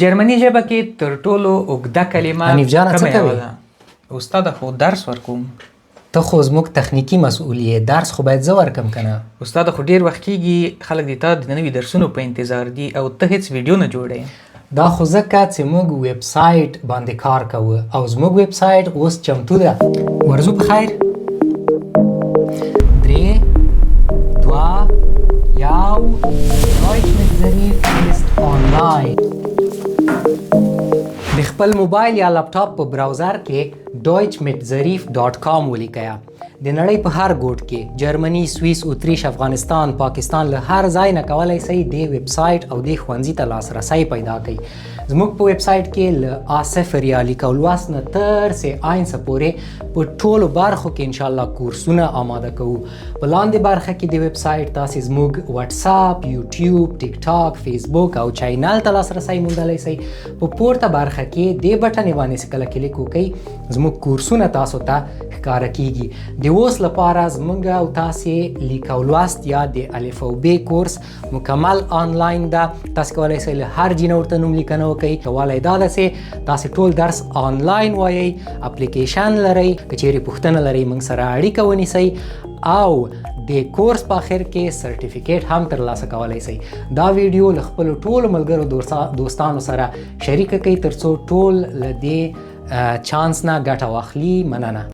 جرمني ژبه کې تر ټولو اوږده کلمه حنیف جانه څه کوي؟ استاده خو درس ورکوم. ته خو زموږ تخنیکي مسؤل یې، درس خو باید زه ورکم که نه؟ استاده خو ډېر وخت کېږي خلک د تا د نوي درسونو په انتظار دي او ته هېڅ ویډیو نه جوړې. دا خو ځکه چې موږ ویبسایټ باندې کار کوو او زموږ ویبسایټ اوس چمتو ده. ورځو په خیر. 3 2 1 Deutsch mit ظریف ist online. د خپل موبایل یا لپټاپ په براوزر کې deutschmitzarif.com ولیکئ. د نړۍ په هر ګوټ کې جرمني، سویس، اتریش، افغانستان، پاکستان له هر ځای نه کولی شئ د ویبسایټ او د ښوونځي ته لاسرسی پیدا کړئ. زموږ په ویبسایټ کې له A0 یا لیک او لوست نه تر C1 پورې په ټولو برخو کې انشاءالله کورسونه آماده کوو. په لاندې برخه کې د ویبسایټ تاسې زموږ واتساپ، یوټیوب، ټیک ټاک، فیسبوک او چینل ته لاسرسی موندلی شئ. په پورته برخه کې دې بټنې باندې چې کله کلیک وکئ زموږ کورسونه تاسو ته ښکاره کیږي. د اوس لپاره زموږ او تاسې لیک او لوست یا د الف او ب کورس مکمل آنلاین ده. تاسې کولی شئ له هر جینه ورته نوم لیکنه وکئ. والی دا ده چې تاسې ټول درس آنلاین وایئ، اپلیکیشن لرئ، که چیرې پوښتنه لرئ موږ سره اړیکه ونیسئ او د کورس په آخر کې سرټیفیکیټ هم ترلاسه کولی شئ. دا ویډیو له خپلو ټولو ملګرو دوستانو سره شریکه کړئ تر څو ټول له دې چانس نه ګټه واخلي. مننه.